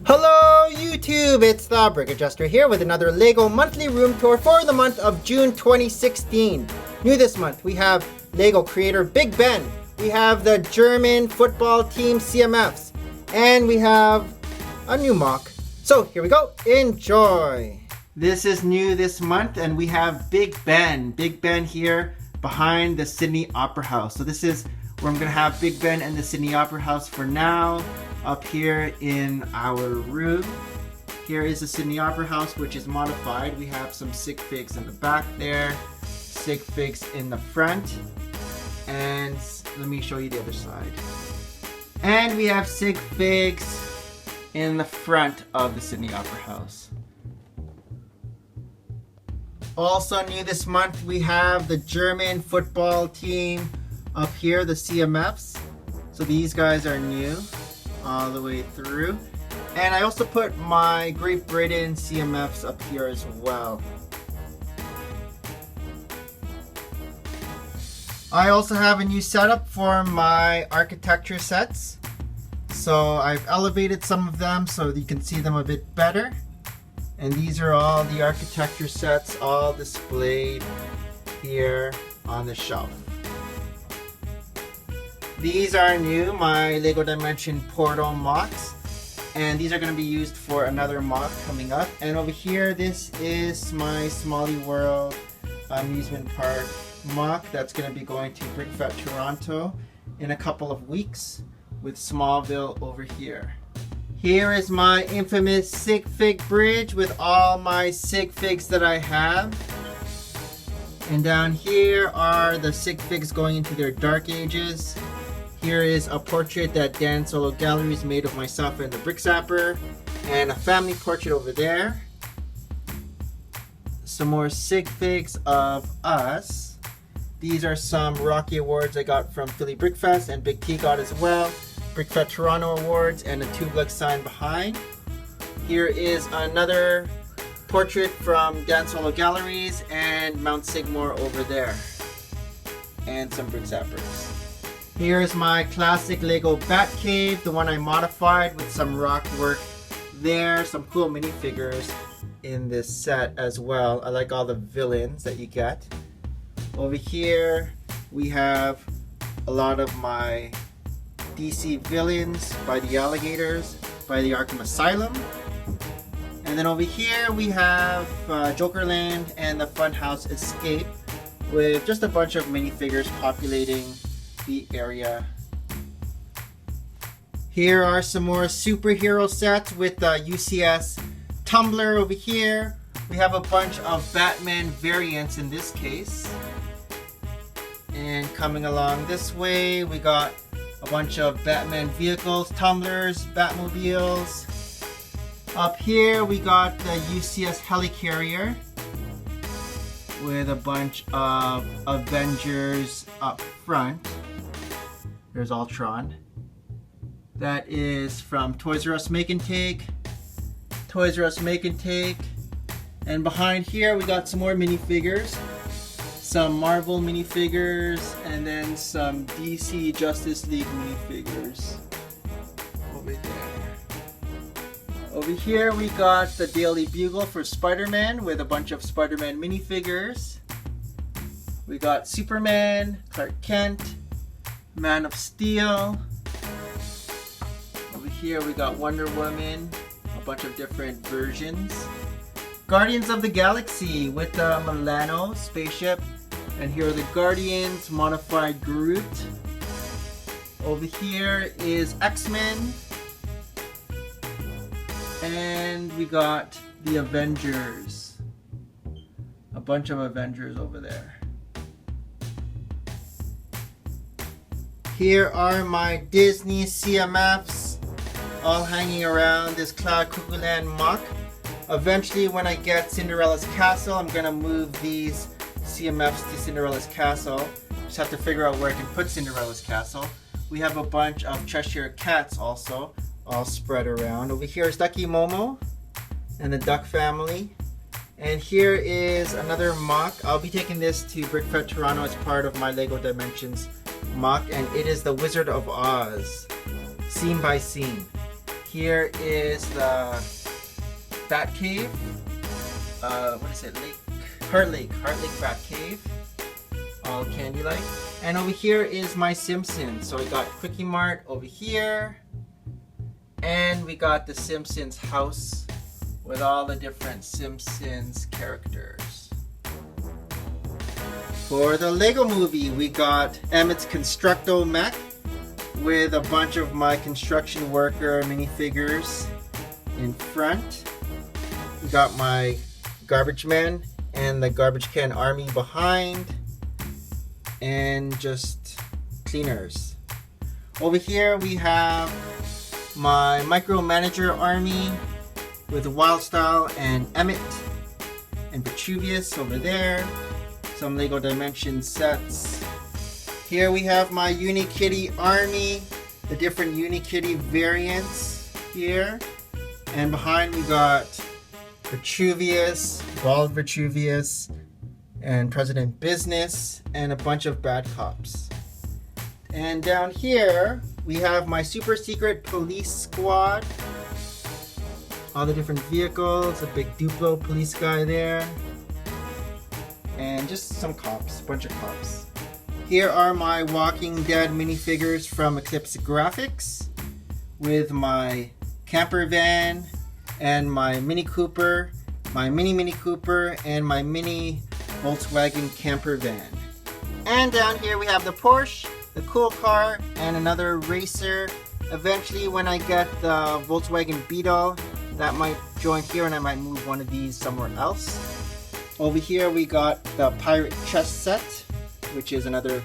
Hello YouTube, it's the Brick Adjuster here with another LEGO monthly room tour for the month of June 2016. New this month, we have LEGO creator Big Ben, we have the German football team CMFs, and we have a new MOC. So here we go, enjoy! This is new this month and we have Big Ben here behind the Sydney Opera House. So this is where I'm going to have Big Ben and the Sydney Opera House for now. Up here in our room. Here is the Sydney Opera House, which is modified. We have some sig figs in the back there, sig figs in the front, and let me show you the other side. And we have sig figs in the front of the Sydney Opera House. Also new this month, we have the German football team up here, the CMFs. So these guys are new all the way through, and I also put my Great Britain CMFs up here as well. I also have a new setup for my architecture sets, so I've elevated some of them so you can see them a bit better, and these are all the architecture sets all displayed here on the shelf. These are new, my LEGO Dimension Portal MOCs, and these are going to be used for another MOC coming up. And over here, this is my Smalley World amusement park MOC that's going to be going to BrickFest Toronto in a couple of weeks, with Smallville over here. Here is my infamous sig fig bridge with all my sig figs that I have. And down here are the sig figs going into their dark ages. Here is a portrait that Dan Solo Galleries made of myself and the Brick Zapper, and a family portrait over there. Some more sig figs of us. These are some Rocky Awards I got from Philly Brickfest, and Big T got as well. BrickFest Toronto Awards, and a Tubelux sign behind. Here is another portrait from Dan Solo Galleries and Mount Sigmore over there. And some Brick Zappers. Here's my classic LEGO Batcave, the one I modified with some rock work there. Some cool minifigures in this set as well. I like all the villains that you get. Over here we have a lot of my DC villains by the Alligators, by the Arkham Asylum. And then over here we have Jokerland and the Funhouse Escape, with just a bunch of minifigures populating the area. Here are some more superhero sets with UCS Tumbler over here. We have a bunch of Batman variants in this case. And coming along this way, we got a bunch of Batman vehicles, tumblers, Batmobiles. Up here we got the UCS Helicarrier with a bunch of Avengers up front. There's Ultron. That is from Toys R Us Make and Take. Toys R Us Make and Take. And behind here we got some more minifigures. Some Marvel minifigures, and then some DC Justice League minifigures. Over there. Over here we got the Daily Bugle for Spider-Man with a bunch of Spider-Man minifigures. We got Superman, Clark Kent, Man of Steel. Over here we got Wonder Woman, a bunch of different versions. Guardians of the Galaxy with the Milano spaceship. And here are the Guardians, modified Groot. Over here is X-Men. And we got the Avengers. A bunch of Avengers over there. Here are my Disney CMFs, all hanging around this Cloud Cuckoo Land MOC. Eventually, when I get Cinderella's Castle, I'm gonna move these CMFs to Cinderella's Castle. Just have to figure out where I can put Cinderella's Castle. We have a bunch of Cheshire Cats also, all spread around. Over here is Ducky Momo and the Duck family. And here is another MOC. I'll be taking this to BrickFest Toronto as part of my LEGO Dimensions MOC, and it is the Wizard of Oz, scene by scene. Here is the Bat Cave. What is it? Heart Lake Bat Cave. All candy-like. And over here is my Simpsons. So we got Quickie Mart over here. And we got the Simpsons house with all the different Simpsons characters. For the Lego Movie, we got Emmett's Constructo Mech with a bunch of my construction worker minifigures in front. We got my Garbage Man and the Garbage Can Army behind, and just cleaners. Over here we have my Micromanager Army with Wildstyle and Emmett and Vitruvius over there. Some Lego Dimensions sets. Here we have my Unikitty Army, the different Unikitty variants here. And behind we got Vitruvius, Bald Vitruvius, and President Business, and a bunch of bad cops. And down here we have my super secret police squad. All the different vehicles, a big Duplo police guy there, and just some cops, a bunch of cops. Here are my Walking Dead minifigures from Eclipse Graphics with my camper van and my Mini Cooper, my Mini Cooper, and my mini Volkswagen camper van. And down here we have the Porsche, the cool car, and another racer. Eventually when I get the Volkswagen Beetle, that might join here and I might move one of these somewhere else. Over here we got the Pirate Chess Set, which is another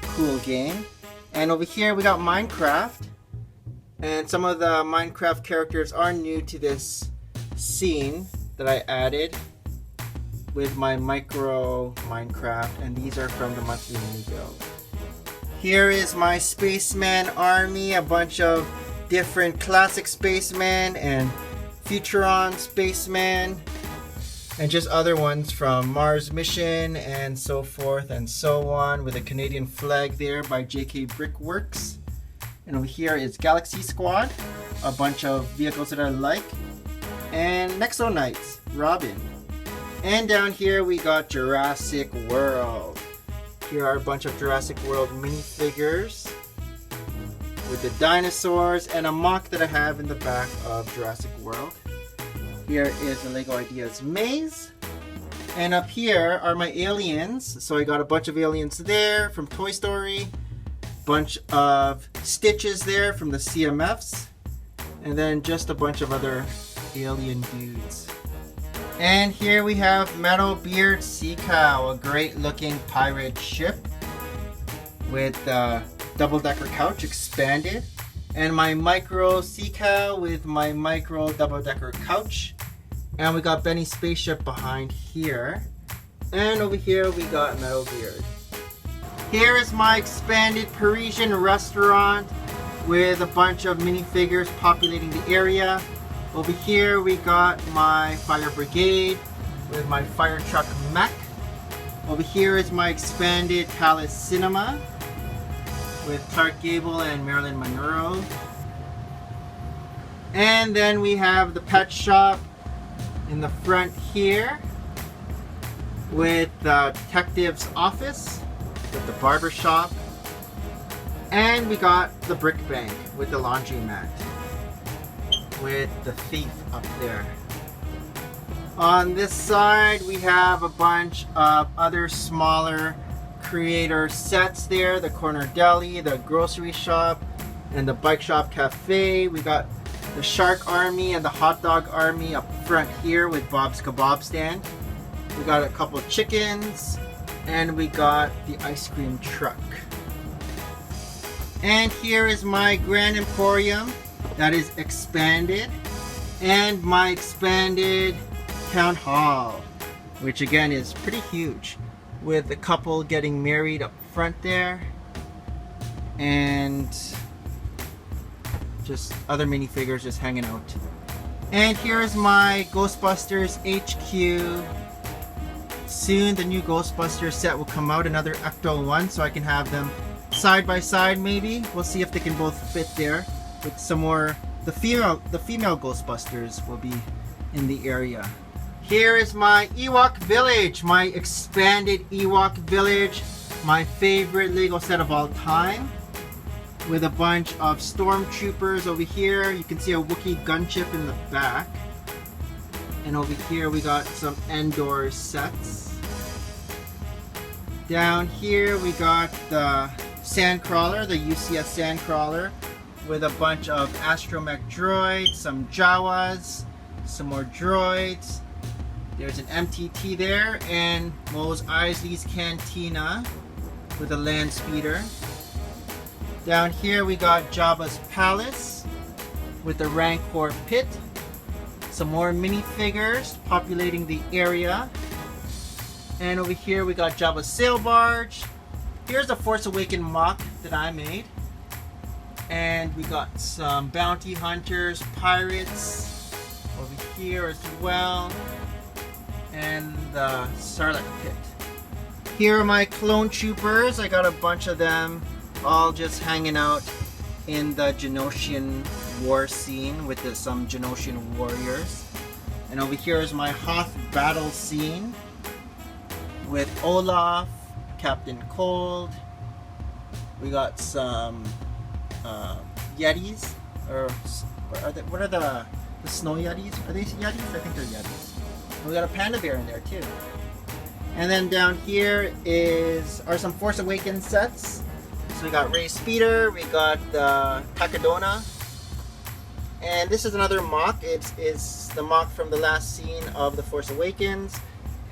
cool game. And over here we got Minecraft. And some of the Minecraft characters are new to this scene that I added with my micro Minecraft, and these are from the monthly mini build. Here is my Spaceman Army, a bunch of different classic spacemen and Futuron Spaceman, and just other ones from Mars Mission and so forth and so on, with a Canadian flag there by JK Brickworks. And over here is Galaxy Squad, a bunch of vehicles that I like, and Nexo Knights, Robin. And down here we got Jurassic World. Here are a bunch of Jurassic World minifigures with the dinosaurs and a mock that I have in the back of Jurassic World. Here is the Lego Ideas maze. And up here are my aliens. So I got a bunch of aliens there from Toy Story. Bunch of Stitches there from the CMFs. And then just a bunch of other alien dudes. And here we have Metalbeard Sea Cow, a great looking pirate ship with double-decker couch expanded. And my Micro Sea Cow with my Micro double-decker couch. And we got Benny's spaceship behind here. And over here we got Metalbeard. Here is my expanded Parisian restaurant with a bunch of minifigures populating the area. Over here we got my Fire Brigade with my fire truck mech. Over here is my expanded Palace Cinema with Clark Gable and Marilyn Monroe. And then we have the pet shop in the front here with the detective's office, with the barber shop. And we got the brick bank with the laundromat, with the thief up there. On this side we have a bunch of other smaller creator sets there, the corner deli, the grocery shop, and the bike shop cafe. We got the Shark Army and the Hot Dog Army up front here with Bob's Kebab Stand. We got a couple of chickens, and we got the ice cream truck. And here is my Grand Emporium that is expanded, and my expanded Town Hall, which again is pretty huge, with the couple getting married up front there, and just other minifigures just hanging out. And here's my Ghostbusters HQ. Soon the new Ghostbusters set will come out, another Ecto 1, so I can have them side by side maybe. We'll see if they can both fit there with some more the female Ghostbusters will be in the area. Here is my Ewok Village, my expanded Ewok Village, my favorite Lego set of all time, with a bunch of stormtroopers over here. You can see a Wookiee gunship in the back. And over here we got some Endor sets. Down here we got the Sandcrawler, the UCS Sandcrawler, with a bunch of astromech droids, some Jawas, some more droids. There's an MTT there, and Mos Eisley's Cantina with a land speeder. Down here we got Jabba's Palace with the Rancor Pit. Some more minifigures populating the area. And over here we got Jabba's Sail Barge. Here's the Force Awakens mock that I made. And we got some bounty hunters, pirates over here as well. And the Sarlacc Pit. Here are my clone troopers. I got a bunch of them all just hanging out in the Geonosian war scene with some Geonosian warriors. And over here is my Hoth battle scene with Olaf, Captain Cold. We got some Yetis, or what are the snow Yetis? Are they Yetis? I think they're Yetis. We got a panda bear in there too. And then down here are some Force Awakens sets. So we got Rey Speeder, we got the Pacadona, and this is another mock. It's the mock from the last scene of The Force Awakens.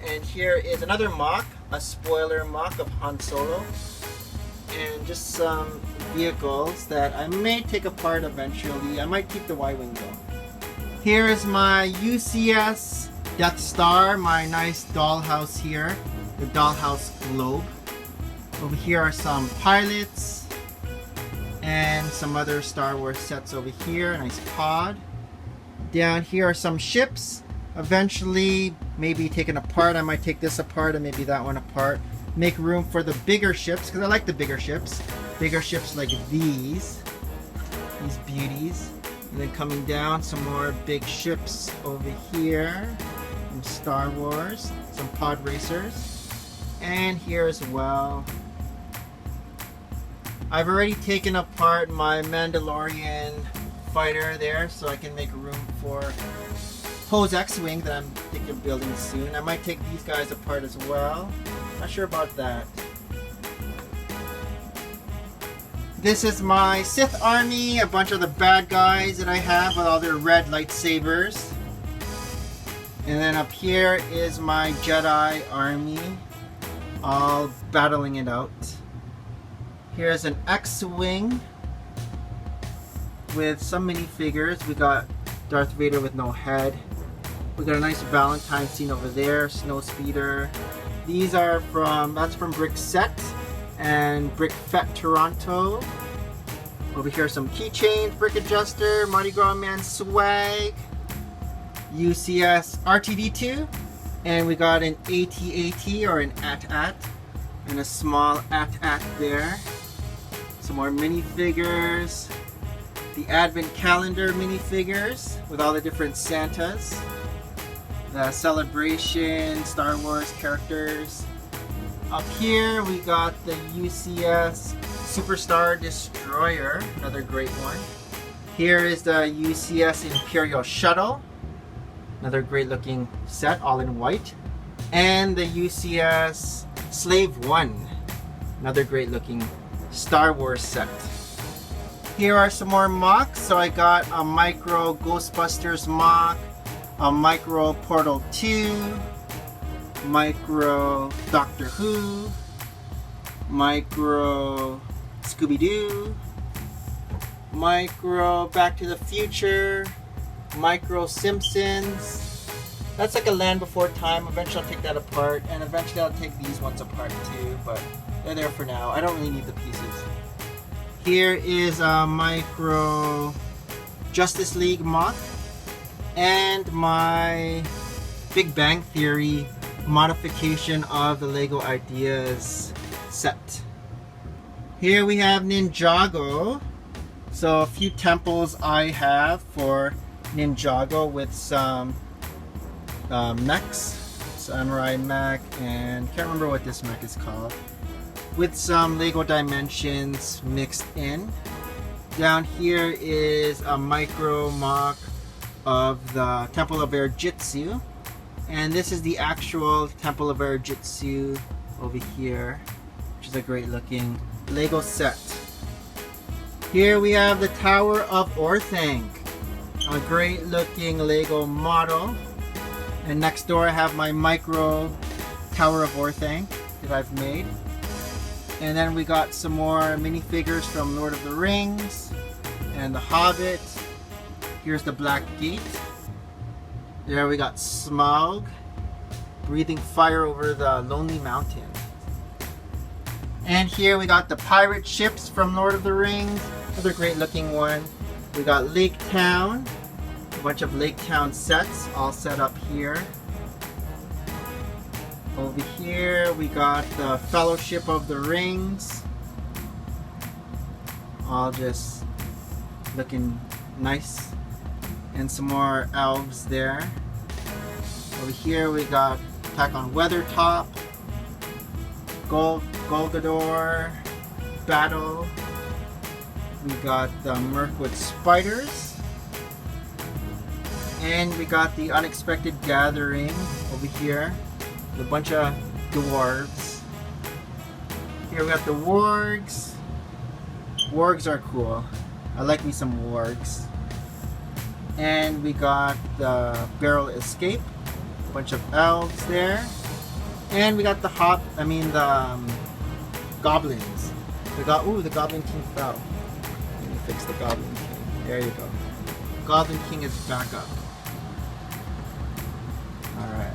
And here is another mock, a spoiler mock of Han Solo. And just some vehicles that I may take apart eventually. I might keep the Y-Wing though. Here is my UCS Death Star, my nice dollhouse here, the dollhouse globe. Over here are some pilots and some other Star Wars sets over here, a nice pod. Down here are some ships, eventually maybe taken apart. I might take this apart and maybe that one apart. Make room for the bigger ships, because I like the bigger ships. Bigger ships like these beauties. And then coming down, some more big ships over here. From Star Wars, some pod racers, and here as well. I've already taken apart my Mandalorian fighter there, so I can make room for Poe's X-Wing that I'm thinking of building soon. I might take these guys apart as well. Not sure about that. This is my Sith army, a bunch of the bad guys that I have with all their red lightsabers. And then up here is my Jedi army, all battling it out. Here's an X-Wing with some minifigures. We got Darth Vader with no head. We got a nice Valentine scene over there, Snow Speeder. These are that's from Brick Set and Brick Fete Toronto. Over here some keychains, Brick Adjuster, Mardi Gras Man swag. UCS RTD2, and we got an AT-AT or an AT-AT, and a small AT-AT there. Some more minifigures, the Advent Calendar minifigures with all the different Santas, the Celebration Star Wars characters. Up here we got the UCS Superstar Destroyer, another great one. Here is the UCS Imperial Shuttle. Another great looking set, all in white. And the UCS Slave One. Another great looking Star Wars set. Here are some more mocks. So I got a Micro Ghostbusters mock, a Micro Portal 2, Micro Doctor Who, Micro Scooby-Doo, Micro Back to the Future, Micro Simpsons. That's like a Land Before Time. Eventually I'll take that apart, and eventually I'll take these ones apart too, but they're there for now. I don't really need the pieces. Here is a Micro Justice League mock and my Big Bang Theory modification of the Lego Ideas set. Here we have Ninjago. So a few temples I have for Ninjago with some mechs, Samurai mech, and can't remember what this mech is called, with some Lego Dimensions mixed in. Down here is a micro mock of the Temple of Air Jitsu, and this is the actual Temple of Air Jitsu over here, which is a great looking Lego set. Here we have the Tower of Orthanc, a great looking Lego model. And next door I have my micro Tower of Orthanc that I've made. And then we got some more minifigures from Lord of the Rings and The Hobbit. Here's the Black Gate. There we got Smaug breathing fire over the Lonely Mountain. And here we got the pirate ships from Lord of the Rings. Another great looking one. We got Lake Town. A bunch of Lake Town sets all set up here. Over here we got the Fellowship of the Rings. All just looking nice. And some more elves there. Over here we got Attack on Weathertop, Golgador, Battle. We got the Mirkwood Spiders. And we got the Unexpected Gathering over here. A bunch of dwarves. Here we got the wargs. Wargs are cool. I like me some wargs. And we got the Barrel Escape. A bunch of elves there. And we got the goblins. The Goblin King fell. Let me fix the Goblin King. There you go. Goblin King is back up. Alright.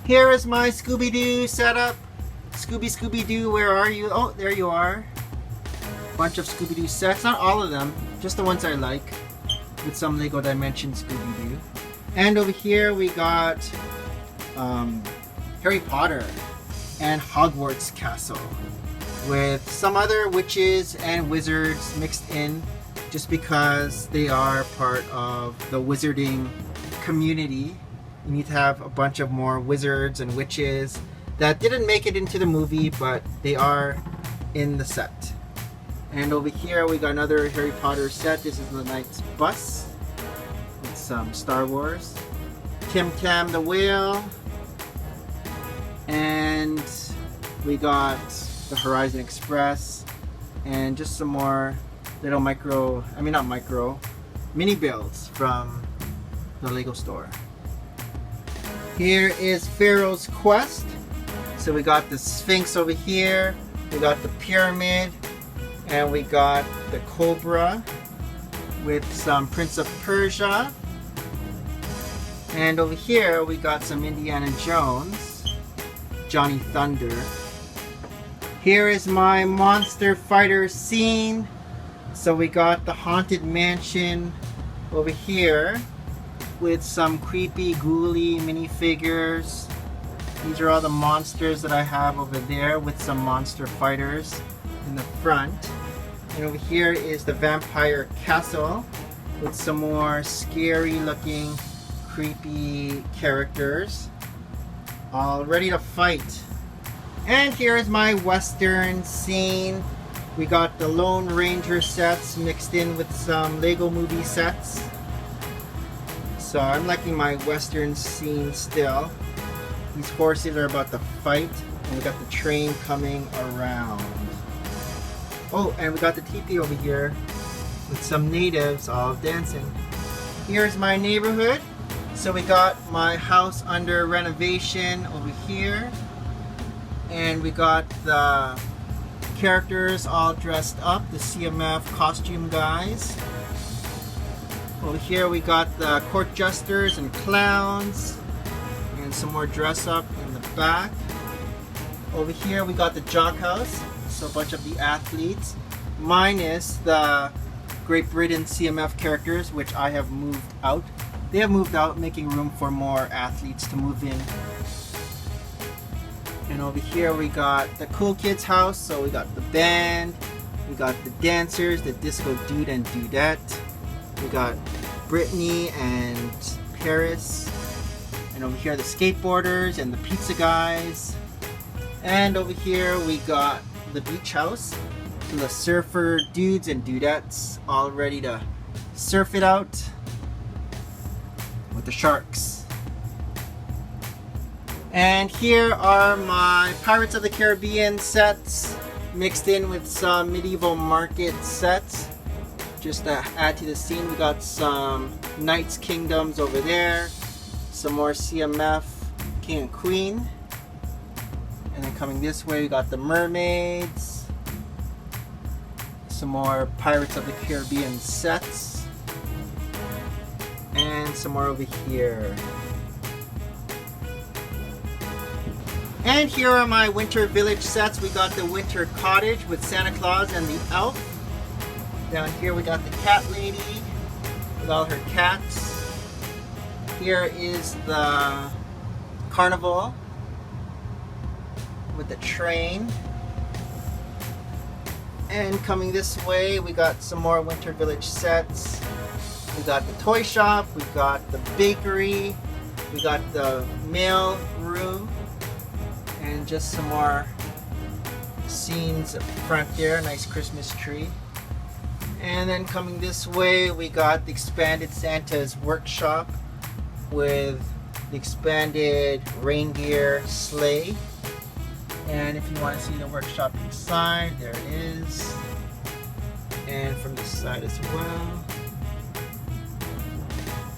Here is my Scooby-Doo setup. Scooby-Doo, where are you? Oh, there you are. Bunch of Scooby-Doo sets. Not all of them, just the ones I like. With some Lego Dimension Scooby-Doo. And over here we got Harry Potter and Hogwarts Castle. With some other witches and wizards mixed in, just because they are part of the wizarding community. You need to have a bunch of more wizards and witches that didn't make it into the movie, but they are in the set. And over here we got another Harry Potter set. This is the Knight's Bus with some Star Wars. Tim Tam the Whale. And we got the Horizon Express. And just some more little mini builds from the Lego store. Here is Pharaoh's Quest. So we got the Sphinx over here, we got the pyramid, and we got the Cobra with some Prince of Persia. And over here we got some Indiana Jones, Johnny Thunder. Here is my Monster Fighter scene. So we got the Haunted Mansion over here with some creepy, ghouly minifigures. These are all the monsters that I have over there with some monster fighters in the front. And over here is the Vampire Castle with some more scary looking, creepy characters all ready to fight. And here is my Western scene. We got the Lone Ranger sets mixed in with some Lego movie sets. So I'm liking my Western scene still. These horses are about to fight, and we got the train coming around. Oh, and we got the teepee over here with some natives all dancing. Here's my neighborhood. So we got my house under renovation over here. And we got the characters all dressed up, the CMF costume guys. Over here we got the court jesters and clowns, and some more dress up in the back. Over here we got the Jock House, so a bunch of the athletes, minus the Great Britain CMF characters, which I have moved out. They have moved out, making room for more athletes to move in. And over here we got the Cool Kids house, so we got the band, We got the dancers, the disco dude and dudette. We got Brittany and Paris. And over here the skateboarders and the pizza guys. And over here we got the beach house. So the surfer dudes and dudettes all ready to surf it out with the sharks. And here are my Pirates of the Caribbean sets mixed in with some medieval market sets. Just to add to the scene, we got some Knights Kingdoms over there, some more CMF King and Queen. And then coming this way, we got the mermaids, some more Pirates of the Caribbean sets, and some more over here. And here are my Winter Village sets. We got the Winter Cottage with Santa Claus and the Elf. Down here we got the Cat Lady with all her cats. Here is the Carnival with the train. And coming this way, we got some more Winter Village sets. We got the toy shop, we got the bakery, we got the mail room, and just some more scenes up front there. Nice Christmas tree. And then coming this way, we got the expanded Santa's workshop with the expanded reindeer sleigh. And if you want to see the workshop inside, there it is. And from this side as well.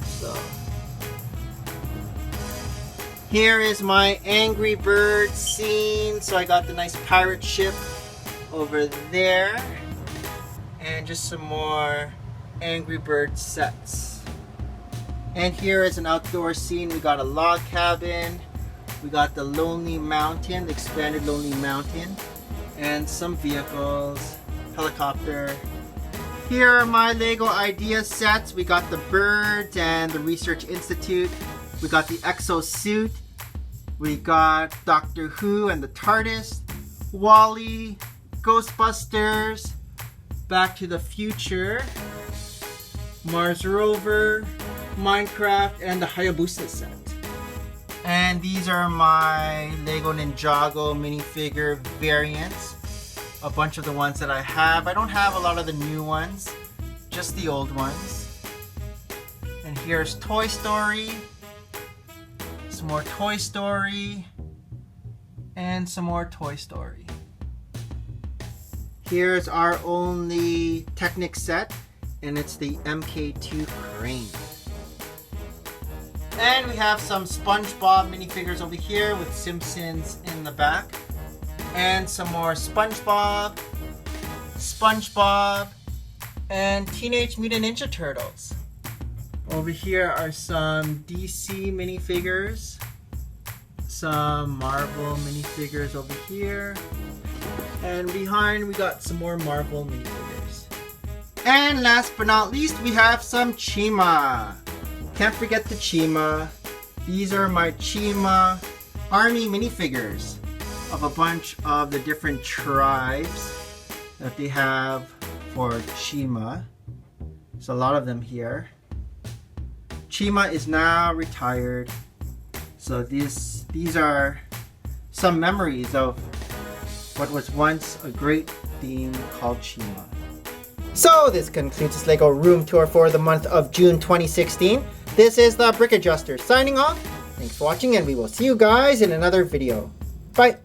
So here is my Angry Bird scene. So I got the nice pirate ship over there. And just some more Angry Bird sets. And here is an outdoor scene. We got a log cabin. We got the Lonely Mountain, the expanded Lonely Mountain. And some vehicles. Helicopter. Here are my Lego idea sets. We got the birds and the Research Institute. We got the Exo suit. We got Doctor Who and the TARDIS. WALL-E. Ghostbusters. Back to the Future, Mars Rover, Minecraft, and the Hayabusa set. And these are my Lego Ninjago minifigure variants. A bunch of the ones that I have. I don't have a lot of the new ones, just the old ones. And here's Toy Story, some more Toy Story, and some more Toy Story. Here's our only Technic set, and it's the MK2 crane. And we have some SpongeBob minifigures over here with Simpsons in the back. And some more SpongeBob, and Teenage Mutant Ninja Turtles. Over here are some DC minifigures, some Marvel minifigures over here. And behind we got some more Marvel minifigures. And last but not least, we have some Chima. Can't forget the Chima. These are my Chima army minifigures of a bunch of the different tribes that they have for Chima. There's a lot of them here. Chima is now retired. So these are some memories of what was once a great theme called Chima. So this concludes this LEGO room tour for the month of June 2016. This is the Brick Adjuster signing off. Thanks for watching, and we will see you guys in another video. Bye!